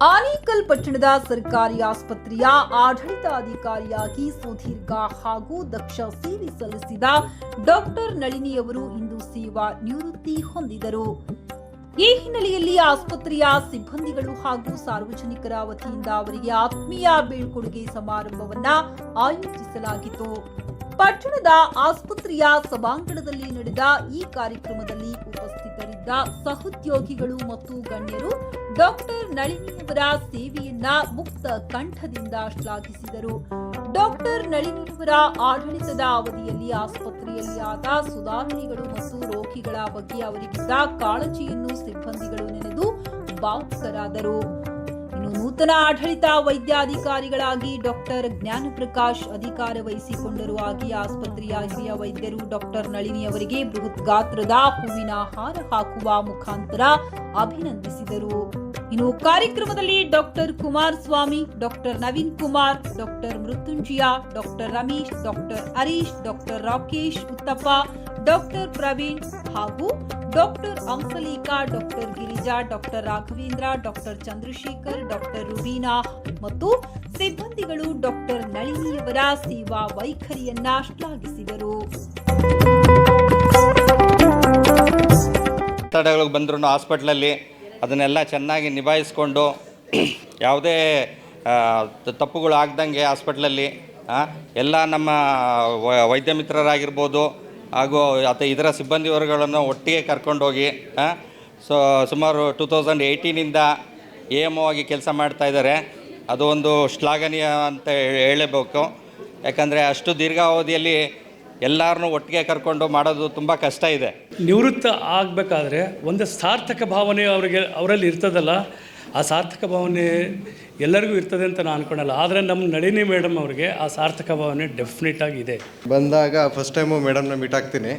ಆನೇಕಲ್ ಪಟ್ಟಣದ ಸರ್ಕಾರಿ ಆಸ್ಪತ್ರೆಯ ಆಡಳಿತಾಧಿಕಾರಿಯಾಗಿ ಸುದೀರ್ಘ ಹಾಗೂ ದಕ್ಷ ಸೇವೆ ಸಲ್ಲಿಸಿದ ಡಾಕ್ಟರ್ ನಳಿನಿಯವರು ಇಂದು ಸೇವಾ ನಿವೃತ್ತಿ ಹೊಂದಿದರು. ಈ ಹಿನ್ನೆಲೆಯಲ್ಲಿ ಆಸ್ಪತ್ರೆಯ ಸಿಬ್ಬಂದಿಗಳು ಹಾಗೂ ಸಾರ್ವಜನಿಕರ ವತಿಯಿಂದ ಅವರಿಗೆ ಆತ್ಮೀಯ ಬೀಳ್ಕೊಡುಗೆ ಸಮಾರಂಭವನ್ನ ಆಯೋಜಿಸಲಾಗಿತ್ತು. ಪಟ್ಟಣದ ಆಸ್ಪತ್ರೆಯ ಸಭಾಂಗಣದಲ್ಲಿ ನಡೆದ ಈ ಕಾರ್ಯಕ್ರಮದಲ್ಲಿ ಉಪಸ್ಥಿತರಿದ್ದ ಸಹೋದ್ಯೋಗಿಗಳು ಮತ್ತು ಗಣ್ಯರು ಡಾಕ್ಟರ್ ನಳಿನಿಯವರ ಸೇವೆಯನ್ನ ಮುಕ್ತ ಕಂಠದಿಂದ ಶ್ಲಾಘಿಸಿದರು. ಡಾಕ್ಟರ್ ನಳಿನಿಯವರ ಆಡಳಿತದ ಅವಧಿಯಲ್ಲಿ ಆಸ್ಪತ್ರೆಯಲ್ಲಿ ಆದ ಸುಧಾರಣೆಗಳು ಮತ್ತು ರೋಗಿಗಳ ಬಗ್ಗೆ ಅವರಿಗಿದ್ದ ಕಾಳಜಿಯನ್ನು ಸಿಬ್ಬಂದಿಗಳು ನೆನೆದು ಭಾವುಕರಾದರು. ಇನ್ನು ನೂತನ ಆಡಳಿತ ವೈದ್ಯಾಧಿಕಾರಿಗಳಾಗಿ ಡಾಕ್ಟರ್ ಜ್ಞಾನಪ್ರಕಾಶ್ ಅಧಿಕಾರ ವಹಿಸಿಕೊಂಡರು. ಹಾಗೆ ಆಸ್ಪತ್ರೆಯ ಹಿರಿಯ ವೈದ್ಯರು ಡಾಕ್ಟರ್ ನಳಿನಿ ಅವರಿಗೆ ಬೃಹತ್ ಗಾತ್ರದ ಹೂವಿನ ಹಾರ ಹಾಕುವ ಮುಖಾಂತರ ಅಭಿನಂದಿಸಿದರು. ಇನ್ನು ಕಾರ್ಯಕ್ರಮದಲ್ಲಿ doctor Kumaraswamy, doctor Naveen Kumar, doctor Mrityunjaya, doctor Ramesh, doctor Harish, doctor Rakesh Uthappa, doctor Praveen ಹಾಗೂ doctor Ankalekha, doctor Girija, doctor Raghavendra, doctor Chandrashekar, doctor Rubina ಮತ್ತು ಸಿಬ್ಬಂದಿಗಳು ಡಾಕ್ಟರ್ ನಳಿನಿಯವರ ಸೇವಾ ವೈಖರಿಯನ್ನ ಶ್ಲಾಘಿಸಿದರು. ಒತ್ತಡಗಳು ಬಂದರೂ ಹಾಸ್ಪಿಟ್ಲಲ್ಲಿ ಅದನ್ನೆಲ್ಲ ಚೆನ್ನಾಗಿ ನಿಭಾಯಿಸ್ಕೊಂಡು ಯಾವುದೇ ತಪ್ಪುಗಳು ಆಗ್ದಂಗೆ ಹಾಸ್ಪಿಟ್ಲಲ್ಲಿ ಎಲ್ಲ ನಮ್ಮ ವೈದ್ಯ ಮಿತ್ರರಾಗಿರ್ಬೋದು ಹಾಗೂ ಇದರ ಸಿಬ್ಬಂದಿ ವರ್ಗಗಳನ್ನು ಒಟ್ಟಿಗೆ ಕರ್ಕೊಂಡೋಗಿ ಸುಮಾರು 2018 AMO ಆಗಿ ಕೆಲಸ ಮಾಡ್ತಾಯಿದ್ದಾರೆ. ಅದು ಒಂದು ಶ್ಲಾಘನೀಯ ಅಂತ ಹೇಳಬೇಕು. ಯಾಕಂದರೆ ಅಷ್ಟು ದೀರ್ಘಾವಧಿಯಲ್ಲಿ ಎಲ್ಲರನ್ನೂ ಒಟ್ಟಿಗೆ ಕರ್ಕೊಂಡು ಮಾಡೋದು ತುಂಬ ಕಷ್ಟ ಇದೆ. ನಿವೃತ್ತ ಆಗಬೇಕಾದ್ರೆ ಒಂದು ಸಾರ್ಥಕ ಭಾವನೆ ಅವರಲ್ಲಿ ಇರ್ತದಲ್ಲ, ಆ ಸಾರ್ಥಕ ಭಾವನೆ ಎಲ್ಲರಿಗೂ ಇರ್ತದೆ ಅಂತ ನಾನು ಅನ್ಕೊಳಲ್ಲ. ಆದರೆ ನಮ್ಮ ನಳಿನಿ ಮೇಡಮ್ ಅವ್ರಿಗೆ ಆ ಸಾರ್ಥಕ ಭಾವನೆ ಡೆಫಿನೆಟ್ ಆಗಿದೆ. ಬಂದಾಗ ಫಸ್ಟ್ ಟೈಮು ಮೇಡಮ್ನ ಮೀಟ್ ಆಗ್ತೀನಿ.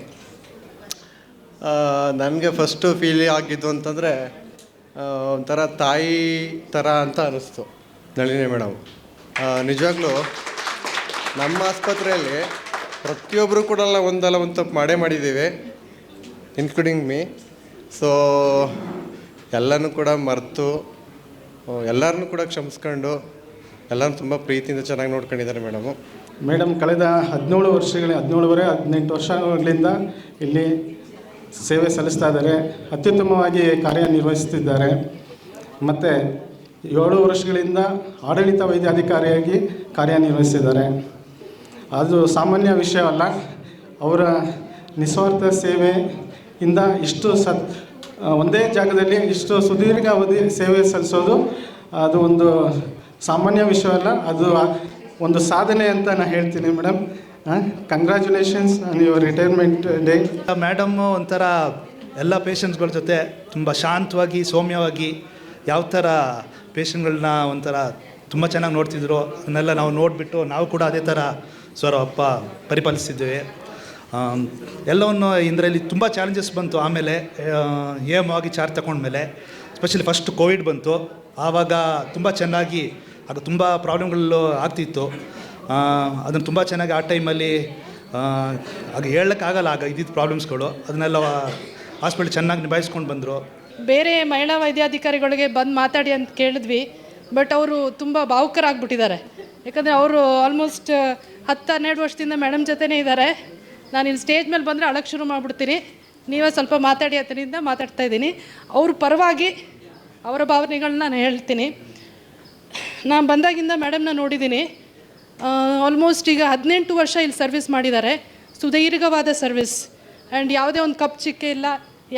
ನನಗೆ ಫಸ್ಟು ಫೀಲ್ ಆಗಿದ್ದು ಅಂತಂದರೆ ಒಂಥರ ತಾಯಿ ಥರ ಅಂತ ಅನ್ನಿಸ್ತು ನಳಿನಿ ಮೇಡಮ್. ನಿಜವಾಗ್ಲೂ ನಮ್ಮ ಆಸ್ಪತ್ರೆಯಲ್ಲಿ ಪ್ರತಿಯೊಬ್ಬರು ಕೂಡ ಒಂದಲ್ಲ ಒಂದು ತಪ್ಪು ಮಾಡಿದ್ದೀವಿ, ಇನ್ಕ್ಲೂಡಿಂಗ್ ಮೀ. ಸೊ ಎಲ್ಲನೂ ಕೂಡ ಮರೆತು ಎಲ್ಲರನ್ನೂ ಕೂಡ ಕ್ಷಮಿಸ್ಕೊಂಡು ಎಲ್ಲರೂ ತುಂಬ ಪ್ರೀತಿಯಿಂದ ಚೆನ್ನಾಗಿ ನೋಡ್ಕೊಂಡಿದ್ದಾರೆ ಮೇಡಮ್ ಕಳೆದ 18 ವರ್ಷಗಳಿಂದ ಇಲ್ಲಿ ಸೇವೆ ಸಲ್ಲಿಸ್ತಾ ಇದ್ದಾರೆ. ಅತ್ಯುತ್ತಮವಾಗಿ ಕಾರ್ಯನಿರ್ವಹಿಸ್ತಿದ್ದಾರೆ. ಮತ್ತು 7 ವರ್ಷಗಳಿಂದ ಆಡಳಿತ ವೈದ್ಯಾಧಿಕಾರಿಯಾಗಿ ಕಾರ್ಯನಿರ್ವಹಿಸಿದ್ದಾರೆ. ಅದು ಸಾಮಾನ್ಯ ವಿಷಯವಲ್ಲ. ಅವರ ನಿಸ್ವಾರ್ಥ ಸೇವೆಯಿಂದ ಇಷ್ಟು ಒಂದೇ ಜಾಗದಲ್ಲಿ ಇಷ್ಟು ಸುದೀರ್ಘ ಅವಧಿ ಸೇವೆ ಸಲ್ಲಿಸೋದು ಅದು ಒಂದು ಸಾಮಾನ್ಯ ವಿಷಯವಲ್ಲ. ಅದು ಒಂದು ಸಾಧನೆ ಅಂತ ನಾನು ಹೇಳ್ತೀನಿ madam. Congratulations on your retirement day. Madam ಒಂಥರ ಎಲ್ಲ ಪೇಷಂಟ್ಸ್ಗಳ ಜೊತೆ ತುಂಬ ಶಾಂತವಾಗಿ ಸೌಮ್ಯವಾಗಿ ಯಾವ ಥರ ಪೇಷಂಟ್ಗಳನ್ನ ಒಂಥರ ತುಂಬ ಚೆನ್ನಾಗಿ ನೋಡ್ತಿದ್ರು. ಅದನ್ನೆಲ್ಲ ನಾವು ನೋಡಿಬಿಟ್ಟು ನಾವು ಕೂಡ ಅದೇ ಥರ ಸ್ವರೂಪ ಪರಿಪಾಲಿಸ್ತಿದ್ದೇವೆ. ಎಲ್ಲವನ್ನು ಇದರಲ್ಲಿ ತುಂಬ ಚಾಲೆಂಜಸ್ ಬಂತು. ಆಮೇಲೆ AMO ಆಗಿ ಚಾರ್ಜ್ ತಗೊಂಡ್ಮೇಲೆ ಸ್ಪೆಷಲಿ ಫಸ್ಟ್ ಕೋವಿಡ್ ಬಂತು. ಆವಾಗ ತುಂಬ ಚೆನ್ನಾಗಿ ಆಗ ತುಂಬ ಪ್ರಾಬ್ಲಮ್ಗಳು ಆಗ್ತಿತ್ತು. ಅದನ್ನು ತುಂಬ ಚೆನ್ನಾಗಿ ಆ ಟೈಮಲ್ಲಿ ಆಗ ಹೇಳೋಕ್ಕಾಗಲ್ಲ ಆಗ ಇದ್ದಿದ್ದ ಪ್ರಾಬ್ಲಮ್ಸ್ಗಳು. ಅದನ್ನೆಲ್ಲ ಹಾಸ್ಪಿಟಲ್ ಚೆನ್ನಾಗಿ ನಿಭಾಯಿಸ್ಕೊಂಡು ಬಂದರು. ಬೇರೆ ಮಹಿಳಾ ವೈದ್ಯಾಧಿಕಾರಿಗಳಿಗೆ ಬಂದು ಮಾತಾಡಿ ಅಂತ ಕೇಳಿದ್ವಿ, ಬಟ್ ಅವರು ತುಂಬ ಭಾವುಕರಾಗ್ಬಿಟ್ಟಿದ್ದಾರೆ. ಯಾಕಂದರೆ ಅವರು ಆಲ್ಮೋಸ್ಟ್ 10-12 ವರ್ಷದಿಂದ ಮೇಡಮ್ ಜೊತೆನೇ ಇದ್ದಾರೆ. ನಾನು ಇಲ್ಲಿ ಸ್ಟೇಜ್ ಮೇಲೆ ಬಂದರೆ ಅಳಕ್ಕೆ ಶುರು ಮಾಡಿಬಿಡ್ತೀನಿ. ನೀವೇ ಸ್ವಲ್ಪ ಮಾತಾಡಿ ಅದರಿಂದ ಮಾತಾಡ್ತಾ ಇದ್ದೀನಿ. ಅವ್ರ ಪರವಾಗಿ ಅವರ ಭಾವನೆಗಳನ್ನ ನಾನು ಹೇಳ್ತೀನಿ. ನಾನು ಬಂದಾಗಿಂದ ಮೇಡಮ್ನ ನೋಡಿದ್ದೀನಿ. ಆಲ್ಮೋಸ್ಟ್ ಈಗ 18 ವರ್ಷ ಇಲ್ಲಿ ಸರ್ವಿಸ್ ಮಾಡಿದ್ದಾರೆ. ಸುದೀರ್ಘವಾದ ಸರ್ವಿಸ್. ಆ್ಯಂಡ್ ಯಾವುದೇ ಒಂದು ಕಪ್ ಚಿಕ್ಕೆ ಇಲ್ಲ,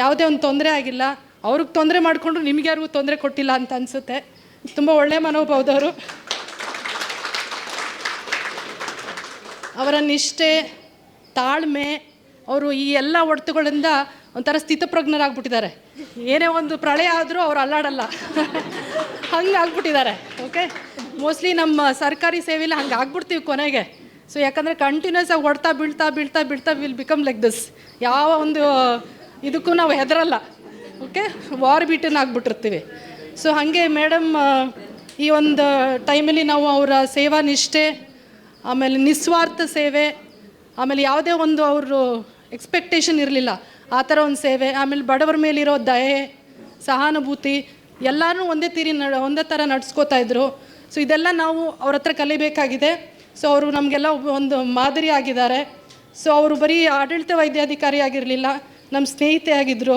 ಯಾವುದೇ ಒಂದು ತೊಂದರೆ ಆಗಿಲ್ಲ. ಅವ್ರಿಗೆ ತೊಂದರೆ ಮಾಡಿಕೊಂಡ್ರು ನಿಮಗೆ ಯಾರಿಗೂ ತೊಂದರೆ ಕೊಟ್ಟಿಲ್ಲ ಅಂತ ಅನಿಸುತ್ತೆ. ತುಂಬ ಒಳ್ಳೆಯ ಮನೋಭಾವದವರು. ಅವರ ನಿಷ್ಠೆ, ತಾಳ್ಮೆ, ಅವರು ಈ ಎಲ್ಲ ಒಡ್ತುಗಳಿಂದ ಒಂಥರ ಸ್ಥಿತಪ್ರಜ್ಞರಾಗ್ಬಿಟ್ಟಿದ್ದಾರೆ. ಏನೇ ಒಂದು ಪ್ರಳಯ ಆದರೂ ಅವ್ರು ಅಲ್ಲಾಡಲ್ಲ, ಹಂಗೆ ಆಗ್ಬಿಟ್ಟಿದ್ದಾರೆ. ಓಕೆ, ಮೋಸ್ಟ್ಲಿ ನಮ್ಮ ಸರ್ಕಾರಿ ಸೇವೆಯಲ್ಲಿ ಹಂಗೆ ಆಗ್ಬಿಡ್ತೀವಿ ಕೊನೆಗೆ. ಸೊ ಯಾಕಂದರೆ ಕಂಟಿನ್ಯೂಸ್ ಆಗಿ ಹೊಡ್ತಾ ಬೀಳ್ತಾ ವಿಲ್ ಬಿಕಮ್ ಲೈಕ್ ದಿಸ್. ಯಾವ ಒಂದು ಇದಕ್ಕೂ ನಾವು ಹೆದರಲ್ಲ. ಓಕೆ, ವಾರ್ ಬೀಟನ್ ಆಗಿಬಿಟ್ಟಿರ್ತೀವಿ. ಸೊ ಹಾಗೆ ಮೇಡಮ್ ಈ ಒಂದು ಟೈಮಲ್ಲಿ ನಾವು ಅವರ ಸೇವಾ ನಿಷ್ಠೆ, ಆಮೇಲೆ ನಿಸ್ವಾರ್ಥ ಸೇವೆ, ಆಮೇಲೆ ಯಾವುದೇ ಒಂದು ಅವರು ಎಕ್ಸ್ಪೆಕ್ಟೇಷನ್ ಇರಲಿಲ್ಲ ಆ ಥರ ಒಂದು ಸೇವೆ, ಆಮೇಲೆ ಬಡವರ ಮೇಲಿರೋ ದಯೆ, ಸಹಾನುಭೂತಿ, ಎಲ್ಲರೂ ಒಂದೇ ಥರ ನಡ್ಸ್ಕೋತಾ ಇದ್ರು. ಸೊ ಇದೆಲ್ಲ ನಾವು ಅವ್ರ ಹತ್ರ ಕಲಿಬೇಕಾಗಿದೆ. ಸೊ ಅವರು ನಮಗೆಲ್ಲ ಒಂದು ಮಾದರಿ ಆಗಿದ್ದಾರೆ. ಸೊ ಅವರು ಬರೀ ಆಡಳಿತ ವೈದ್ಯಾಧಿಕಾರಿ ಆಗಿರಲಿಲ್ಲ, ನಮ್ಮ ಸ್ನೇಹಿತೆ ಆಗಿದ್ದರು,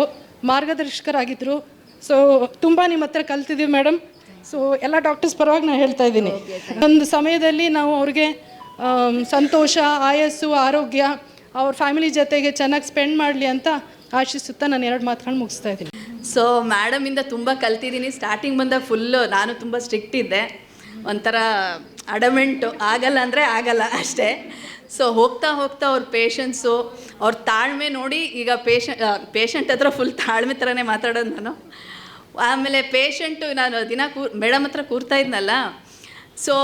ಮಾರ್ಗದರ್ಶಕರಾಗಿದ್ದರು. ಸೊ ತುಂಬ ನಿಮ್ಮ ಹತ್ರ ಕಲ್ತಿದ್ದೀವಿ ಮೇಡಮ್. ಸೊ ಎಲ್ಲ ಡಾಕ್ಟರ್ಸ್ ಪರವಾಗಿ ನಾನು ಹೇಳ್ತಾ ಇದ್ದೀನಿ. ಒಂದು ಸಮಯದಲ್ಲಿ ನಾವು ಅವ್ರಿಗೆ ಸಂತೋಷ, ಆಯಸ್ಸು, ಆರೋಗ್ಯ, ಅವ್ರ ಫ್ಯಾಮಿಲಿ ಜೊತೆಗೆ ಚೆನ್ನಾಗಿ ಸ್ಪೆಂಡ್ ಮಾಡಲಿ ಅಂತ ಆಶಿಸುತ್ತಾ ನಾನು 2 ಮಾತುಗಳು ಮುಗಿಸ್ತಾ ಇದ್ದೀನಿ. ಸೊ ಮೇಡಮಿಂದ ತುಂಬ ಕಲ್ತಿದ್ದೀನಿ. ಸ್ಟಾರ್ಟಿಂಗ್ ಬಂದಾಗ ಫುಲ್ಲು ನಾನು ತುಂಬ ಸ್ಟ್ರಿಕ್ಟ್ ಇದ್ದೆ, ಒಂಥರ ಅಡಮೆಂಟು, ಆಗಲ್ಲ ಅಂದರೆ ಆಗಲ್ಲ ಅಷ್ಟೇ. ಸೊ ಹೋಗ್ತಾ ಹೋಗ್ತಾ ಅವ್ರ ಪೇಷನ್ಸು, ಅವ್ರ ತಾಳ್ಮೆ ನೋಡಿ ಈಗ ಪೇಷಂಟ್ ಹತ್ರ ಫುಲ್ ತಾಳ್ಮೆ ಥರನೇ ಮಾತಾಡೋದು ನಾನು. ಆಮೇಲೆ ಪೇಷಂಟು ನಾನು ದಿನ ಮೇಡಮ್ ಹತ್ರ ಕೂರ್ತಾ ಇದ್ನಲ್ಲ, ಸೊ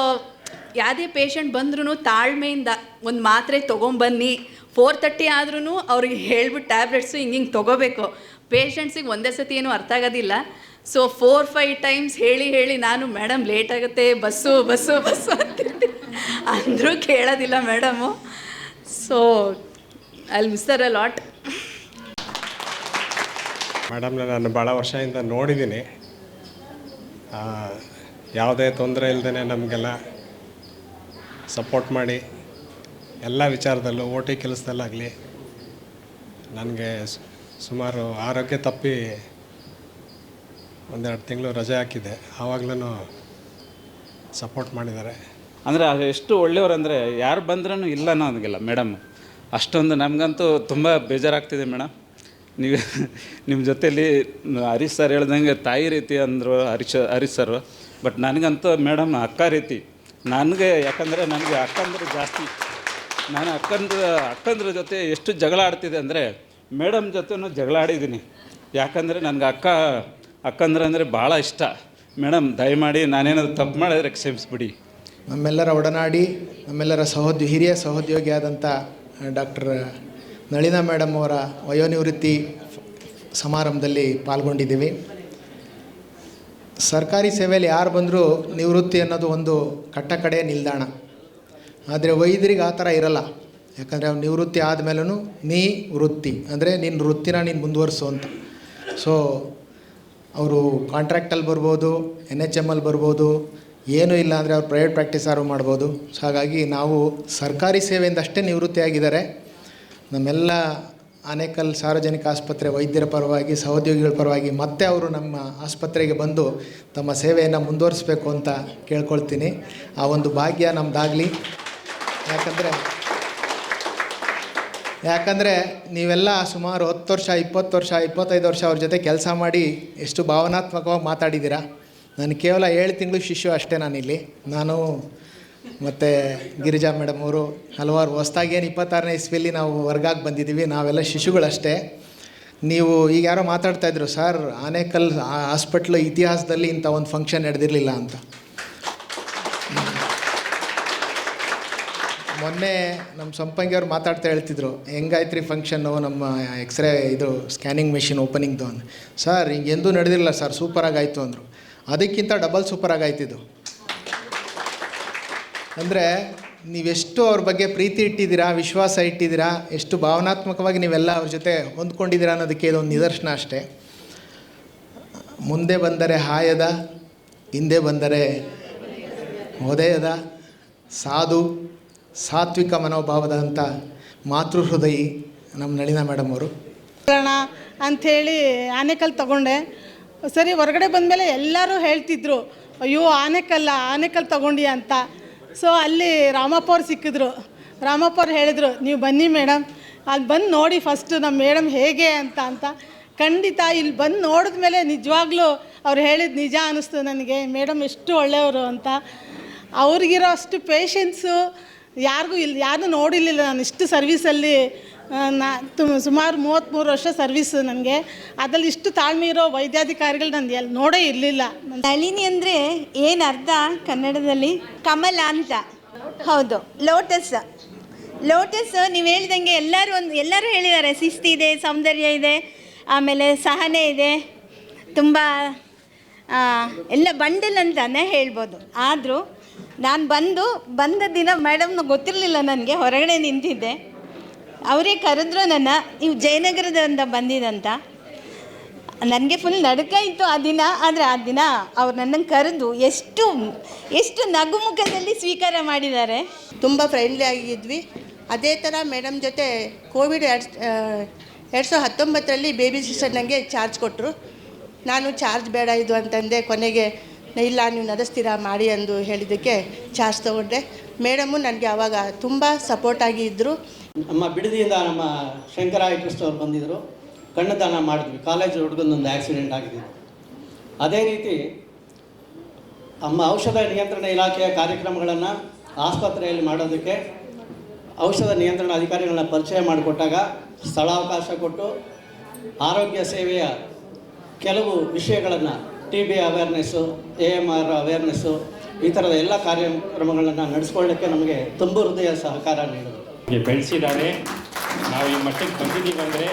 ಯಾವುದೇ ಪೇಷಂಟ್ ಬಂದ್ರೂ ತಾಳ್ಮೆಯಿಂದ ಒಂದು ಮಾತ್ರೆ ತೊಗೊಂಬನ್ನಿ, 4:30 ಆದ್ರೂ ಅವ್ರಿಗೆ ಹೇಳ್ಬಿಟ್ಟು ಟ್ಯಾಬ್ಲೆಟ್ಸು ಹಿಂಗೆ ತೊಗೋಬೇಕು. ಪೇಷಂಟ್ಸಿಗೆ ಒಂದೇ ಸತಿ ಏನೂ ಅರ್ಥ ಆಗೋದಿಲ್ಲ. ಸೊ 4-5 ಟೈಮ್ಸ್ ಹೇಳಿ ನಾನು ಮೇಡಮ್ ಲೇಟ್ ಆಗುತ್ತೆ, ಬಸ್ಸು ಅಂತಿರ್ತೀನಿ, ಅಂದರೂ ಕೇಳೋದಿಲ್ಲ madam. So I will miss her a lot. ಮೇಡಮ್ನ ನಾನು ಭಾಳ ವರ್ಷದಿಂದ ನೋಡಿದ್ದೀನಿ. ಯಾವುದೇ ತೊಂದರೆ ಇಲ್ಲದೇ ನಮಗೆಲ್ಲ ಸಪೋರ್ಟ್ ಮಾಡಿ ಎಲ್ಲ ವಿಚಾರದಲ್ಲೂ OT ಕೆಲಸದಲ್ಲಾಗಲಿ. ನನಗೆ ಸುಮಾರು ಆರೋಗ್ಯ ತಪ್ಪಿ 1-2 ತಿಂಗಳು ರಜೆ ಹಾಕಿದ್ದೆ, ಆವಾಗಲೂ ಸಪೋರ್ಟ್ ಮಾಡಿದ್ದಾರೆ. ಅಂದರೆ ಎಷ್ಟು ಒಳ್ಳೆಯವ್ರಂದರೆ ಯಾರು ಬಂದ್ರೂ ಇಲ್ಲ ಅನ್ನೋಂಗಿಲ್ಲ ಮೇಡಮ್. ಅಷ್ಟೊಂದು ನಮಗಂತೂ ತುಂಬ ಬೇಜಾರಾಗ್ತಿದೆ ಮೇಡಮ್. ನೀವು ನಿಮ್ಮ ಜೊತೆಯಲ್ಲಿ ಹರೀಶ್ ಸರ್ ಹೇಳ್ದಂಗೆ ತಾಯಿ ರೀತಿ ಅಂದರು ಹರೀಶ್ ಸರ್. ಬಟ್ ನನಗಂತೂ ಮೇಡಮ್ ಅಕ್ಕ ರೀತಿ ನನಗೆ. ಯಾಕಂದರೆ ನನಗೆ ಅಕ್ಕಂದ್ರೆ ಜಾಸ್ತಿ. ನಾನು ಅಕ್ಕಂದ್ರ ಜೊತೆ ಎಷ್ಟು ಜಗಳ ಆಡ್ತಿದ್ದೆ ಅಂದರೆ ಮೇಡಮ್ ಜೊತೆನೂ ಜಗಳ ಆಡಿದ್ದೀನಿ. ಯಾಕಂದರೆ ನನಗೆ ಅಕ್ಕಂದ್ರೆ ಭಾಳ ಇಷ್ಟ. ಮೇಡಮ್ ದಯಮಾಡಿ ನಾನೇನಾದ್ರು ತಪ್ಪು ಮಾಡಿದ್ರೆ ಕ್ಷಮಿಸ್ಬಿಡಿ. ನಮ್ಮೆಲ್ಲರ ಒಡನಾಡಿ, ನಮ್ಮೆಲ್ಲರ ಹಿರಿಯ ಸಹೋದ್ಯೋಗಿ ಆದಂಥ ಡಾಕ್ಟರ್ ನಳಿನಾ ಮೇಡಮ್ ಅವರ ವಯೋನಿವೃತ್ತಿ ಸಮಾರಂಭದಲ್ಲಿ ಪಾಲ್ಗೊಂಡಿದ್ದೀವಿ. ಸರ್ಕಾರಿ ಸೇವೆಯಲ್ಲಿ ಯಾರು ಬಂದರೂ ನಿವೃತ್ತಿ ಅನ್ನೋದು ಒಂದು ಕಟ್ಟಕಡೆಯ ನಿಲ್ದಾಣ. ಆದರೆ ವೈದ್ಯರಿಗೆ ಆ ಥರ ಇರಲ್ಲ. ಯಾಕಂದರೆ ಅವ್ನು ನಿವೃತ್ತಿ ಆದಮೇಲೂ ವೃತ್ತಿ ಅಂದರೆ ನಿನ್ನ ವೃತ್ತಿನ ನೀನು ಮುಂದುವರಿಸು ಅಂತ. ಸೊ ಅವರು ಕಾಂಟ್ರಾಕ್ಟಲ್ಲಿ ಬರ್ಬೋದು, NHMಲ್ಲಿ ಬರ್ಬೋದು, ಏನೂ ಇಲ್ಲ ಅಂದರೆ ಅವ್ರು ಪ್ರೈವೇಟ್ ಪ್ರಾಕ್ಟೀಸಾರು ಮಾಡ್ಬೋದು. ಸೊ ಹಾಗಾಗಿ ನಾವು ಸರ್ಕಾರಿ ಸೇವೆಯಿಂದ ಅಷ್ಟೇ ನಿವೃತ್ತಿಯಾಗಿದ್ದಾರೆ. ನಮ್ಮೆಲ್ಲ ಆನೇಕಲ್ ಸಾರ್ವಜನಿಕ ಆಸ್ಪತ್ರೆ ವೈದ್ಯರ ಪರವಾಗಿ, ಸಹೋದ್ಯೋಗಿಗಳ ಪರವಾಗಿ ಮತ್ತೆ ಅವರು ನಮ್ಮ ಆಸ್ಪತ್ರೆಗೆ ಬಂದು ತಮ್ಮ ಸೇವೆಯನ್ನು ಮುಂದುವರಿಸಬೇಕು ಅಂತ ಕೇಳ್ಕೊಳ್ತೀನಿ. ಆ ಒಂದು ಭಾಗ್ಯ ನಮ್ಮದಾಗಲಿ. ಯಾಕಂದರೆ ನೀವೆಲ್ಲ ಸುಮಾರು 10 ವರ್ಷ, 20 ವರ್ಷ, 25 ವರ್ಷ ಅವ್ರ ಜೊತೆ ಕೆಲಸ ಮಾಡಿ ಎಷ್ಟು ಭಾವನಾತ್ಮಕವಾಗಿ ಮಾತಾಡಿದ್ದೀರಾ. ನಾನು ಕೇವಲ 7 ತಿಂಗಳು ಶಿಶು ಅಷ್ಟೇ ನಾನಿಲ್ಲಿ. ನಾನು ಮತ್ತು ಗಿರಿಜಾ ಮೇಡಮ್ ಅವರು ಹಲವಾರು ಹೊಸ್ದಾಗೇನು 26ನೇ ಇಸ್ವಿಯಲ್ಲಿ ನಾವು ವರ್ಗಾಗಿ ಬಂದಿದ್ದೀವಿ. ನಾವೆಲ್ಲ ಶಿಶುಗಳಷ್ಟೇ. ನೀವು ಈಗ ಯಾರೋ ಮಾತಾಡ್ತಾಯಿದ್ರು, ಸರ್ ಆನೇಕಲ್ ಹಾಸ್ಪಿಟ್ಲ್ ಇತಿಹಾಸದಲ್ಲಿ ಇಂಥ ಒಂದು ಫಂಕ್ಷನ್ ನಡೆದಿರಲಿಲ್ಲ ಅಂತ. ಮೊನ್ನೆ ನಮ್ಮ ಸಂಪಂಗಿಯವ್ರು ಮಾತಾಡ್ತಾ ಹೇಳ್ತಿದ್ರು, ಹೆಂಗಾಯ್ತು ರೀ ಫಂಕ್ಷನ್ನು, ನಮ್ಮ ಎಕ್ಸ್ರೇ ಇದು ಸ್ಕ್ಯಾನಿಂಗ್ ಮೆಷಿನ್ ಓಪನಿಂಗ್ದು ಅಂದು. ಸರ್ ಹಿಂಗೆ ಎಂದೂ ನಡೆದಿರಲಿಲ್ಲ ಸರ್, ಸೂಪರಾಗಾಯಿತು ಅಂದರು. ಅದಕ್ಕಿಂತ ಡಬಲ್ ಸೂಪರಾಗಾಯ್ತಿದ್ದು. ಅಂದರೆ ನೀವೆಷ್ಟು ಅವ್ರ ಬಗ್ಗೆ ಪ್ರೀತಿ ಇಟ್ಟಿದ್ದೀರಾ, ವಿಶ್ವಾಸ ಇಟ್ಟಿದ್ದೀರಾ, ಎಷ್ಟು ಭಾವನಾತ್ಮಕವಾಗಿ ನೀವೆಲ್ಲ ಅವ್ರ ಜೊತೆ ಹೊಂದ್ಕೊಂಡಿದ್ದೀರಾ ಅನ್ನೋದಕ್ಕೆ ಇದೊಂದು ನಿದರ್ಶನ ಅಷ್ಟೇ. ಮುಂದೆ ಬಂದರೆ ಹಾಯದ, ಹಿಂದೆ ಬಂದರೆ ಹೊದೆಯದ ಸಾತ್ವಿಕ ಮನೋಭಾವದಂಥ ಮಾತೃ ಹೃದಯಿ ನಮ್ಮ ನಳಿನಾ ಮೇಡಮ್ ಅವರು. ಅಂಥೇಳಿ ಆನೇಕಲ್ ತಗೊಂಡೆ. ಸರಿ, ಹೊರಗಡೆ ಬಂದಮೇಲೆ ಎಲ್ಲರೂ ಹೇಳ್ತಿದ್ರು, ಅಯ್ಯೋ ಆನೇಕಲ್ ತಗೊಂಡಿ ಅಂತ. ಸೊ ಅಲ್ಲಿ ರಾಮಪ್ಪ ಅವ್ರು ಸಿಕ್ಕಿದ್ರು. ರಾಮಪ್ಪ ಅವ್ರು ಹೇಳಿದರು, ನೀವು ಬನ್ನಿ ಮೇಡಮ್, ಅಲ್ಲಿ ಬಂದು ನೋಡಿ ಫಸ್ಟು ನಮ್ಮ ಮೇಡಮ್ ಹೇಗೆ ಅಂತ. ಖಂಡಿತ ಇಲ್ಲಿ ಬಂದು ನೋಡಿದ್ಮೇಲೆ ನಿಜವಾಗ್ಲೂ ಅವ್ರು ಹೇಳಿದ್ದು ನಿಜ ಅನ್ನಿಸ್ತು ನನಗೆ. ಮೇಡಮ್ ಎಷ್ಟು ಒಳ್ಳೆಯವರು ಅಂತ. ಅವ್ರಿಗಿರೋ ಅಷ್ಟು ಪೇಷನ್ಸು ಯಾರೂ ನೋಡಿರಲಿಲ್ಲ. ನಾನು ಇಷ್ಟು ಸರ್ವೀಸಲ್ಲಿ ಸುಮಾರು 33 ವರ್ಷ ಸರ್ವೀಸು ನನಗೆ. ಅದರಲ್ಲಿ ಇಷ್ಟು ತಾಳ್ಮೆ ಇರೋ ವೈದ್ಯಾಧಿಕಾರಿಗಳು ನಾನು ನೋಡೇ ಇರಲಿಲ್ಲ. ನಳಿನಿ ಅಂದರೆ ಏನು ಅರ್ಥ ಕನ್ನಡದಲ್ಲಿ? ಕಮಲ ಅಂತ. ಹೌದು, ಲೋಟಸ್ ನೀವು ಹೇಳ್ದಂಗೆ ಎಲ್ಲರೂ ಹೇಳಿದ್ದಾರೆ. ಶಿಸ್ತಿದೆ, ಸೌಂದರ್ಯ ಇದೆ, ಆಮೇಲೆ ಸಹನೆ ಇದೆ, ತುಂಬ ಎಲ್ಲ ಬಂಡಲ್ ಅಂತಲೇ ಹೇಳ್ಬೋದು. ಆದರೂ ನಾನು ಬಂದ ದಿನ ಮೇಡಮ್ನ ಗೊತ್ತಿರಲಿಲ್ಲ ನನಗೆ, ಹೊರಗಡೆ ನಿಂತಿದ್ದೆ. ಅವರೇ ಕರೆದ್ರು ನನ್ನ, ನೀವು ಜಯನಗರದಿಂದ ಬಂದಿದ್ದಂತ. ನನಗೆ ಫುಲ್ ನಡುಕ ಇತ್ತು ಆ ದಿನ. ಆದರೆ ಆ ದಿನ ಅವ್ರು ನನ್ನನ್ನು ಕರೆದು ಎಷ್ಟು ನಗುಮುಖದಲ್ಲಿ ಸ್ವೀಕಾರ ಮಾಡಿದ್ದಾರೆ. ತುಂಬ ಫ್ರೆಂಡ್ಲಿ ಆಗಿದ್ವಿ. ಅದೇ ಥರ ಮೇಡಮ್ ಜೊತೆ ಕೋವಿಡ್ 2019ರಲ್ಲಿ ಬೇಬಿ ಸಿಸ್ಟರ್ ನನಗೆ ಚಾರ್ಜ್ ಕೊಟ್ಟರು. ನಾನು ಚಾರ್ಜ್ ಬೇಡ ಇದು ಅಂತಂದೆ. ಕೊನೆಗೆ ಇಲ್ಲ ನೀವು ನಡೆಸ್ತೀರಾ ಮಾಡಿ ಎಂದು ಹೇಳಿದ್ದಕ್ಕೆ ಚಾರ್ಜ್ ತೊಗೊಂಡೆ. ಮೇಡಮು ನನಗೆ ಆವಾಗ ತುಂಬ ಸಪೋರ್ಟಾಗಿ ಇದ್ದರು. ನಮ್ಮ ಬಿಡದಿಯಿಂದ ನಮ್ಮ ಶಂಕರ ಐ ಟ್ರಸ್ಟ್ ಅವ್ರು ಬಂದಿದ್ದರು. ಕಣ್ಣು ದಾನ ಮಾಡಿದ್ವಿ. ಕಾಲೇಜ್ ಹುಡುಗನೊಂದು ಆಕ್ಸಿಡೆಂಟ್ ಆಗಿದೆ. ಅದೇ ರೀತಿ ನಮ್ಮ ಔಷಧ ನಿಯಂತ್ರಣ ಇಲಾಖೆಯ ಕಾರ್ಯಕ್ರಮಗಳನ್ನು ಆಸ್ಪತ್ರೆಯಲ್ಲಿ ಮಾಡೋದಕ್ಕೆ ಔಷಧ ನಿಯಂತ್ರಣ ಅಧಿಕಾರಿಗಳನ್ನ ಪರಿಚಯ ಮಾಡಿಕೊಟ್ಟಾಗ ಸ್ಥಳಾವಕಾಶ ಕೊಟ್ಟು ಆರೋಗ್ಯ ಸೇವೆಯ ಕೆಲವು ವಿಷಯಗಳನ್ನು TB ಅವೇರ್ನೆಸ್ಸು, AMR ಅವೇರ್ನೆಸ್ಸು, ಈ ಥರದ ಎಲ್ಲ ಕಾರ್ಯಕ್ರಮಗಳನ್ನು ನಡೆಸ್ಕೊಳ್ಳೋಕ್ಕೆ ನಮಗೆ ತುಂಬ ಹೃದಯ ಸಹಕಾರ ನೀಡಿದರು. ಬೆಳೆಸಿದ್ದಾರೆ. ನಾವು ಈ ಮಟ್ಟಕ್ಕೆ ಬಂದಿದ್ದೀವಿ ಅಂದರೆ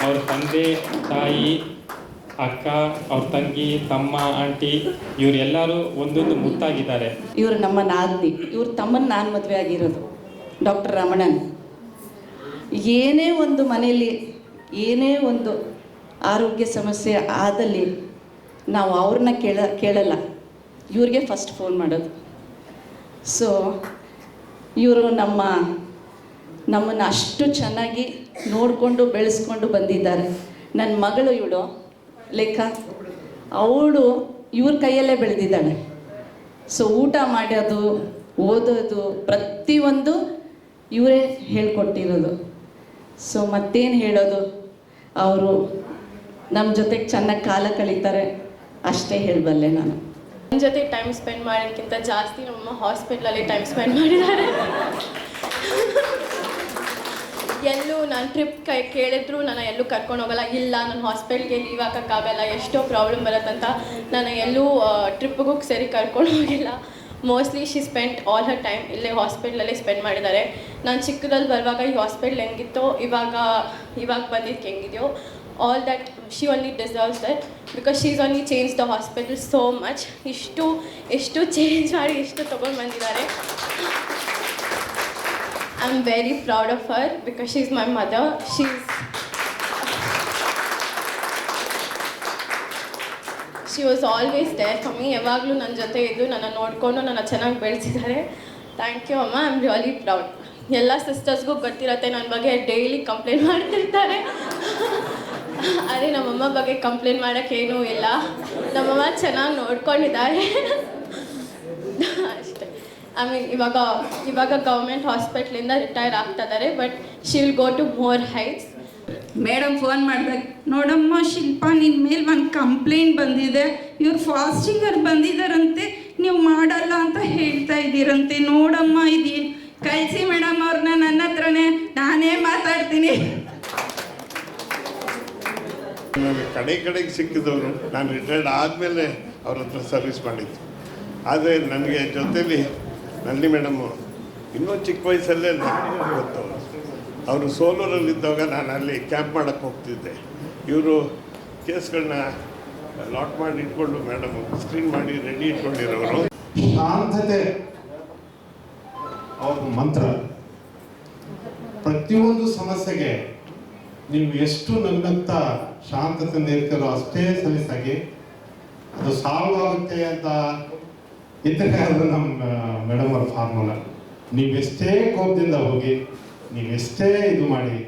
ಅವ್ರ ತಂದೆ ತಾಯಿ, ಅಕ್ಕ, ಅವ್ರ ತಂಗಿ, ತಮ್ಮ, ಆಂಟಿ ಇವರೆಲ್ಲರೂ ಒಂದೊಂದು ಮುತ್ತಾಗಿದ್ದಾರೆ. ಇವರು ನಮ್ಮ ನಾದಿನಿ. ಇವ್ರ ತಮ್ಮನ ನಾನು ಮದುವೆ ಆಗಿರೋದು, ಡಾಕ್ಟರ್ ರಮಣನ್. ಏನೇ ಒಂದು ಮನೆಯಲ್ಲಿ ಏನೇ ಒಂದು ಆರೋಗ್ಯ ಸಮಸ್ಯೆ ಆದಲ್ಲಿ ನಾವು ಅವ್ರನ್ನ ಕೇಳಲ್ಲ, ಇವ್ರಿಗೆ ಫಸ್ಟ್ ಫೋನ್ ಮಾಡೋದು. ಸೊ ಇವರು ನಮ್ಮನ್ನು ಅಷ್ಟು ಚೆನ್ನಾಗಿ ನೋಡಿಕೊಂಡು ಬೆಳೆಸ್ಕೊಂಡು ಬಂದಿದ್ದಾರೆ. ನನ್ನ ಮಗಳು ಇವಳು ಲೆಕ್ಕ, ಅವಳು ಇವ್ರ ಕೈಯಲ್ಲೇ ಬೆಳೆದಿದ್ದಾಳೆ. ಸೊ ಊಟ ಮಾಡೋದು, ಓದೋದು, ಪ್ರತಿಯೊಂದು ಇವರೇ ಹೇಳ್ಕೊಟ್ಟಿರೋದು. ಸೊ ಮತ್ತೇನು ಹೇಳೋದು, ಅವರು ನಮ್ಮ ಜೊತೆಗೆ ಚೆನ್ನಾಗಿ ಕಾಲ ಕಳೀತಾರೆ, ಅಷ್ಟೇ ಹೇಳಬಲ್ಲೆ ನಾನು. ನನ್ನ ಜೊತೆ ಟೈಮ್ ಸ್ಪೆಂಡ್ ಮಾಡೋದಕ್ಕಿಂತ ಜಾಸ್ತಿ ನಮ್ಮ ಹಾಸ್ಪಿಟ್ಲಲ್ಲಿ ಟೈಮ್ ಸ್ಪೆಂಡ್ ಮಾಡಿದ್ದಾರೆ. ಎಲ್ಲೂ ನಾನು ಟ್ರಿಪ್ ಕೇಳಿದ್ರು ನಾನು ಎಲ್ಲೂ ಕರ್ಕೊಂಡು ಹೋಗಲ್ಲ. ಇಲ್ಲ ನಾನು ಹಾಸ್ಪಿಟ್ಲ್ಗೆ ಲೀವ್ ಹಾಕೋಕ್ಕಾಗಲ್ಲ, ಎಷ್ಟೋ ಪ್ರಾಬ್ಲಮ್ ಬರುತ್ತಂತ ನಾನು ಎಲ್ಲೂ ಟ್ರಿಪ್ಪಿಗೂ ಸರಿ ಕರ್ಕೊಂಡು ಹೋಗಿಲ್ಲ. Mostly she spend all Har time ಇಲ್ಲೇ ಹಾಸ್ಪಿಟ್ಲಲ್ಲೇ ಸ್ಪೆಂಡ್ ಮಾಡಿದ್ದಾರೆ. ನಾನು ಚಿಕ್ಕದಲ್ಲಿ ಬರುವಾಗ ಈ ಹಾಸ್ಪಿಟ್ಲ್ ಹೆಂಗಿತ್ತೋ ಇವಾಗ ಬಂದಿದ್ದಕ್ಕೆ ಹೆಂಗಿದೆಯೋ, all that she only deserves that because she's only changed the hospital so much. ಎಷ್ಟು ಚೇಂಜ್ ಮಾಡಿ ಎಷ್ಟು ತೊಗೊಂಡು ಬಂದಿದ್ದಾರೆ. I'm very proud of her because she's my mother. She was always there for me. ಯಾವಾಗಲೂ ನನ್ನ ಜೊತೆ ಇದ್ದು ನನ್ನ ನೋಡಿಕೊಂಡು ನನ್ನ ಚೆನ್ನಾಗಿ ಬೆಳೆಸಿದ್ದಾರೆ. ಥ್ಯಾಂಕ್ ಯು ಅಮ್ಮ. I am really proud. ಎಲ್ಲ ಸಿಸ್ಟರ್ಸ್ಗೂ ಗೊತ್ತಿರತ್ತೆ ನನ್ನ ಬಗ್ಗೆ ಡೈಲಿ ಕಂಪ್ಲೇಂಟ್ ಮಾಡ್ತಿರ್ತಾರೆ. ಅದೇ ನಮ್ಮಮ್ಮ ಬಗ್ಗೆ ಕಂಪ್ಲೇಂಟ್ ಮಾಡೋಕ್ಕೇನೂ ಇಲ್ಲ. ನಮ್ಮಮ್ಮ ಚೆನ್ನಾಗಿ ನೋಡ್ಕೊಂಡಿದ್ದಾರೆ ಅಷ್ಟೇ. ಐ ಮೀನ್ ಇವಾಗ ಗೌರ್ಮೆಂಟ್ ಹಾಸ್ಪಿಟ್ಲಿಂದ ರಿಟೈರ್ ಆಗ್ತಾ ಇದ್ದಾರೆ. But she will go to more heights. Madam phone ಮಾಡಿದಾಗ, ನೋಡಮ್ಮ ಶಿಲ್ಪ, ನಿನ್ನ ಮೇಲೆ ಒಂದು ಕಂಪ್ಲೇಂಟ್ ಬಂದಿದೆ, ಇವ್ರು ಫಾಸ್ಟಿಂಗರ್ ಬಂದಿದ್ದಾರಂತೆ, ನೀವು ಮಾಡಲ್ಲ ಅಂತ ಹೇಳ್ತಾ ಇದ್ದೀರಂತೆ. ನೋಡಮ್ಮ ಇದೇನು, ಕಳಿಸಿ ಮೇಡಮ್ ಅವ್ರನ್ನ, ನನ್ನ ಹತ್ರನೇ ನಾನೇ ಮಾತಾಡ್ತೀನಿ. ನನಗೆ ಕಡೆಗೆ ಸಿಕ್ಕಿದವರು ನಾನು ರಿಟೈರ್ಡ್ ಆದಮೇಲೆ ಅವ್ರ ಹತ್ರ ಸರ್ವಿಸ್ ಮಾಡಿದ್ದು. ಆದರೆ ನನಗೆ ಜೊತೇಲಿ ನಳಿನಿ ಮೇಡಮ್ಮು ಇನ್ನೂ ಚಿಕ್ಕ ವಯಸ್ಸಲ್ಲೇ ಗೊತ್ತವರು. ಅವರು ಸೋಲೂರಲ್ಲಿದ್ದಾಗ ನಾನು ಅಲ್ಲಿ ಕ್ಯಾಂಪ್ ಮಾಡೋಕ್ಕೆ ಹೋಗ್ತಿದ್ದೆ. ಇವರು ಕೇಸ್ಗಳನ್ನ ಲಾಟ್ ಮಾಡಿ ಇಟ್ಕೊಂಡು ಮೇಡಮ್ ಸ್ಕ್ರೀನ್ ಮಾಡಿ ರೆಡಿ ಇಟ್ಕೊಂಡಿರೋರು. ಶಾಂತತೆ ಅವ್ರ ಮಂತ್ರ. ಪ್ರತಿಯೊಂದು ಸಮಸ್ಯೆಗೆ ನೀವು ಎಷ್ಟು ನನ್ನಂತ ಶಾಂತತೆಯಿಂದ ಇರ್ತೀರೋ ಅಷ್ಟೇ ಸಲೀಸಾಗಿ ಅದು ಸಾಲ್ವ್ ಆಗುತ್ತೆ ಅಂತ ಇದ್ದರೆ ಅದು ನಮ್ಮ ಮೇಡಮ್ ಅವ್ರ ಫಾರ್ಮುಲಾ. ನೀವೆಷ್ಟೇ ಕೋಪದಿಂದ ಹೋಗಿ, ನೀವೆಷ್ಟೇ ಇದು ಮಾಡಿ,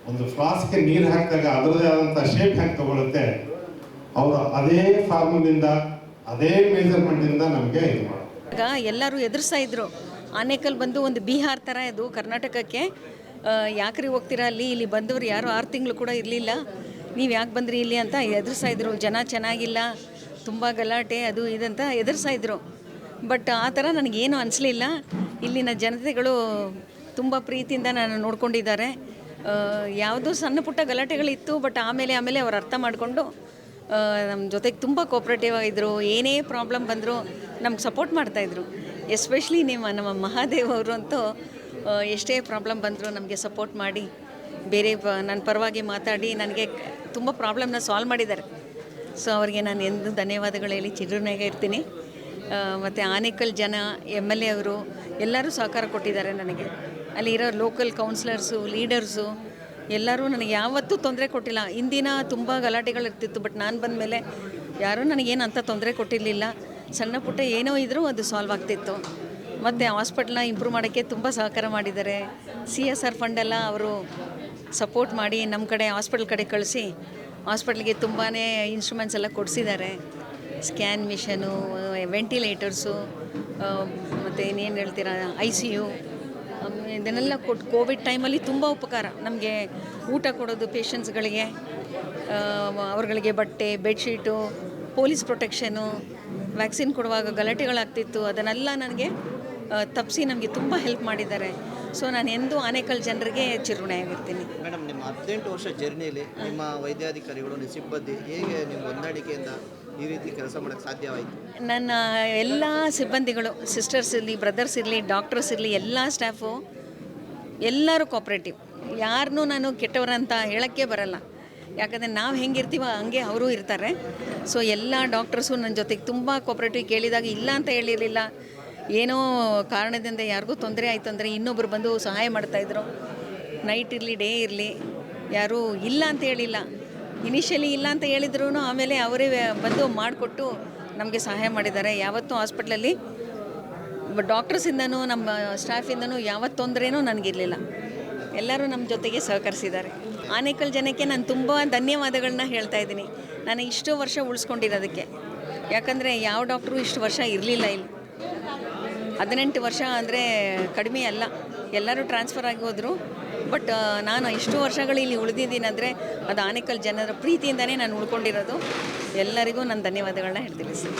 ಒಂದು ಫ್ಲಾಸ್ಕ್ಗೆ ನೀರು ಹಾಕಿದಾಗ ಅದರದೇ ಆದಂಥ ಶೇಪ್ ಹಾಕಿ ತಗೊಳುತ್ತೆ. ಅವರು ಅದೇ ಫಾರ್ಮುಲಿಂದ, ಅದೇ ಮೆಜರ್ಮೆಂಟಿಂದ ನಮಗೆ ಇದು ಮಾಡೋದು. ಈಗ ಎಲ್ಲರೂ ಎದುರಿಸ್ತಾ ಇದ್ರು, ಆನೇಕಲ್ ಬಂದು ಒಂದು ಬಿಹಾರ್ ಥರ ಇದು ಕರ್ನಾಟಕಕ್ಕೆ, ಯಾಕ್ರಿ ಹೋಗ್ತೀರಾ ಅಲ್ಲಿ, ಇಲ್ಲಿ ಬಂದವರು ಯಾರು 6 ತಿಂಗಳು ಕೂಡ ಇರಲಿಲ್ಲ, ನೀವು ಯಾಕೆ ಬಂದ್ರಿ ಇಲ್ಲಿ ಅಂತ ಎದುರಿಸ್ತಾ ಇದ್ರು. ಜನ ಚೆನ್ನಾಗಿಲ್ಲ, ತುಂಬ ಗಲಾಟೆ, ಅದು ಇದಂತ ಎದುರಿಸ್ತಾ ಇದ್ರು. ಬಟ್ ಆ ಥರ ನನಗೇನು ಅನಿಸ್ಲಿಲ್ಲ. ಇಲ್ಲಿನ ಜನತೆಗಳು ತುಂಬ ಪ್ರೀತಿಯಿಂದ ನಾನು ನೋಡ್ಕೊಂಡಿದ್ದಾರೆ. ಯಾವುದೋ ಸಣ್ಣ ಪುಟ್ಟ ಗಲಾಟೆಗಳಿತ್ತು, ಬಟ್ ಆಮೇಲೆ ಅವ್ರು ಅರ್ಥ ಮಾಡಿಕೊಂಡು ನಮ್ಮ ಜೊತೆಗೆ ತುಂಬ ಕೋಪ್ರೇಟಿವ್ ಆಗಿದ್ದರು. ಏನೇ ಪ್ರಾಬ್ಲಮ್ ಬಂದರೂ ನಮ್ಗೆ ಸಪೋರ್ಟ್ ಮಾಡ್ತಾಯಿದ್ರು. ಎಸ್ಪೆಷಲಿ ನಮ್ಮ ಮಹಾದೇವ್ ಅವರು ಅಂತೂ ಎಷ್ಟೇ ಪ್ರಾಬ್ಲಮ್ ಬಂದರೂ ನಮಗೆ ಸಪೋರ್ಟ್ ಮಾಡಿ, ಬೇರೆ ನನ್ನ ಪರವಾಗಿ ಮಾತಾಡಿ ನನಗೆ ತುಂಬ ಪ್ರಾಬ್ಲಮ್ನ ಸಾಲ್ವ್ ಮಾಡಿದ್ದಾರೆ. ಸೊ ಅವರಿಗೆ ನಾನು ಎಂದು ಧನ್ಯವಾದಗಳು ಹೇಳಿ ಚಿರಋಣಿಯಾಗಿ ಇರ್ತೀನಿ. ಮತ್ತು ಆನೇಕಲ್ ಜನ, MLA ಅವರು ಎಲ್ಲರೂ ಸಹಕಾರ ಕೊಟ್ಟಿದ್ದಾರೆ ನನಗೆ. ಅಲ್ಲಿರೋ ಲೋಕಲ್ ಕೌನ್ಸಿಲರ್ಸು, ಲೀಡರ್ಸು, ಎಲ್ಲರೂ ನನಗೆ ಯಾವತ್ತೂ ತೊಂದರೆ ಕೊಟ್ಟಿಲ್ಲ. ಇಂದಿನ ತುಂಬ ಗಲಾಟೆಗಳಿರ್ತಿತ್ತು, ಬಟ್ ನಾನು ಬಂದ ಮೇಲೆ ಯಾರೂ ನನಗೇನು ಅಂಥ ತೊಂದರೆ ಕೊಟ್ಟಿರಲಿಲ್ಲ. ಸಣ್ಣ ಪುಟ್ಟ ಏನೋ ಇದ್ದರೂ ಅದು ಸಾಲ್ವ್ ಆಗ್ತಿತ್ತು. ಮತ್ತು ಹಾಸ್ಪಿಟ್ಲನ್ನ ಇಂಪ್ರೂವ್ ಮಾಡೋಕ್ಕೆ ತುಂಬ ಸಹಕಾರ ಮಾಡಿದ್ದಾರೆ. CSR ಫಂಡೆಲ್ಲ ಅವರು ಸಪೋರ್ಟ್ ಮಾಡಿ ನಮ್ಮ ಕಡೆ ಹಾಸ್ಪಿಟಲ್ ಕಡೆ ಕಳಿಸಿ ಹಾಸ್ಪಿಟ್ಲಿಗೆ ತುಂಬಾ ಇನ್ಸ್ಟ್ರೂಮೆಂಟ್ಸ್ ಎಲ್ಲ ಕೊಡಿಸಿದ್ದಾರೆ. ಸ್ಕ್ಯಾನ್ ಮಿಷನು, ವೆಂಟಿಲೇಟರ್ಸು, ಮತ್ತು ಇನ್ನೇನು ಹೇಳ್ತೀರಾ ICU ಇದನ್ನೆಲ್ಲ ಕೊಟ್ಟು ಕೋವಿಡ್ ಟೈಮಲ್ಲಿ ತುಂಬ ಉಪಕಾರ. ನಮಗೆ ಊಟ ಕೊಡೋದು ಪೇಷಂಟ್ಸ್ಗಳಿಗೆ, ಅವ್ರಗಳಿಗೆ ಬಟ್ಟೆ, ಬೆಡ್ಶೀಟು, ಪೊಲೀಸ್ ಪ್ರೊಟೆಕ್ಷನು, ವ್ಯಾಕ್ಸಿನ್ ಕೊಡುವಾಗ ಗಲಾಟೆಗಳಾಗ್ತಿತ್ತು, ಅದನ್ನೆಲ್ಲ ನನಗೆ ತಪ್ಪಿಸಿ ನಮಗೆ ತುಂಬ ಹೆಲ್ಪ್ ಮಾಡಿದ್ದಾರೆ. ಸೊ ನಾನು ಎಂದೂ ಆನೇಕಲ್ ಜನರಿಗೆ ಚಿರಋಣಿಯಾಗಿರ್ತೀನಿ. ಮೇಡಮ್, ನಿಮ್ಮ 18 ವರ್ಷ ಜರ್ನಿಯಲ್ಲಿ ನಿಮ್ಮ ವೈದ್ಯಾಧಿಕಾರಿಗಳು, ನಿಮ್ಮ ಸಿಬ್ಬಂದಿ ಹೇಗೆ ನಿಮ್ಮ ಹೊಂದಾಣಿಕೆಯಿಂದ ಈ ರೀತಿ ಕೆಲಸ ಮಾಡೋಕ್ಕೆ ಸಾಧ್ಯವಾಯಿತು? ನನ್ನ ಎಲ್ಲ ಸಿಬ್ಬಂದಿಗಳು, ಸಿಸ್ಟರ್ಸ್ ಇರಲಿ, ಬ್ರದರ್ಸ್ ಇರಲಿ, ಡಾಕ್ಟರ್ಸ್ ಇರಲಿ, ಎಲ್ಲ ಸ್ಟಾಫು ಎಲ್ಲರೂ ಕೋಪ್ರೇಟಿವ್. ಯಾರನ್ನೂ ನಾನು ಕೆಟ್ಟವರಂತ ಹೇಳೋಕ್ಕೆ ಬರಲ್ಲ. ಯಾಕಂದರೆ ನಾವು ಹೆಂಗಿರ್ತೀವೋ ಹಂಗೆ ಅವರು ಇರ್ತಾರೆ. ಸೊ ಎಲ್ಲ ಡಾಕ್ಟರ್ಸು ನನ್ನ ಜೊತೆಗೆ ತುಂಬ ಕೋಪ್ರೇಟಿವ್. ಕೇಳಿದಾಗ ಇಲ್ಲ ಅಂತ ಹೇಳಿರಲಿಲ್ಲ. ಏನೋ ಕಾರಣದಿಂದ ಯಾರಿಗೂ ತೊಂದರೆ ಆಯಿತು ಅಂದರೆ ಇನ್ನೊಬ್ಬರು ಬಂದು ಸಹಾಯ ಮಾಡ್ತಾಯಿದ್ರು. ನೈಟ್ ಇರಲಿ, ಡೇ ಇರಲಿ, ಯಾರೂ ಇಲ್ಲ ಅಂತ ಹೇಳಿಲ್ಲ. ಇನಿಷಿಯಲಿ ಇಲ್ಲ ಅಂತ ಹೇಳಿದ್ರು, ಆಮೇಲೆ ಅವರೇ ಬಂದು ಮಾಡಿಕೊಟ್ಟು ನಮಗೆ ಸಹಾಯ ಮಾಡಿದ್ದಾರೆ. ಯಾವತ್ತೂ ಹಾಸ್ಪಿಟ್ಲಲ್ಲಿ ಡಾಕ್ಟರ್ಸಿಂದನೂ ನಮ್ಮ ಸ್ಟಾಫಿಂದನೂ ಯಾವತ್ತು ತೊಂದರೆನೂ ನನಗಿರಲಿಲ್ಲ. ಎಲ್ಲರೂ ನಮ್ಮ ಜೊತೆಗೆ ಸಹಕರಿಸಿದ್ದಾರೆ. ಆನೇಕಲ್ ಜನಕ್ಕೆ ನಾನು ತುಂಬ ಧನ್ಯವಾದಗಳನ್ನ ಹೇಳ್ತಾ ಇದ್ದೀನಿ, ನಾನು ಇಷ್ಟು ವರ್ಷ ಉಳಿಸ್ಕೊಂಡಿರೋದಕ್ಕೆ. ಯಾಕಂದರೆ ಯಾವ ಡಾಕ್ಟ್ರು ಇಷ್ಟು ವರ್ಷ ಇರಲಿಲ್ಲ ಇಲ್ಲಿ. 18 ವರ್ಷ ಅಂದರೆ ಕಡಿಮೆ ಅಲ್ಲ. ಎಲ್ಲರೂ ಟ್ರಾನ್ಸ್ಫರ್ ಆಗಿ ಹೋದರು, ಬಟ್ ನಾನು ಇಷ್ಟು ವರ್ಷಗಳು ಇಲ್ಲಿ ಉಳಿದಿದ್ದೀನಿ ಅಂದರೆ ಅದು ಆನೇಕಲ್ ಜನರ ಪ್ರೀತಿಯಿಂದನೇ ನಾನು ಉಳ್ಕೊಂಡಿರೋದು. ಎಲ್ಲರಿಗೂ ನಾನು ಧನ್ಯವಾದಗಳನ್ನ ಹೇಳ್ತೀನಿ ಸರ್.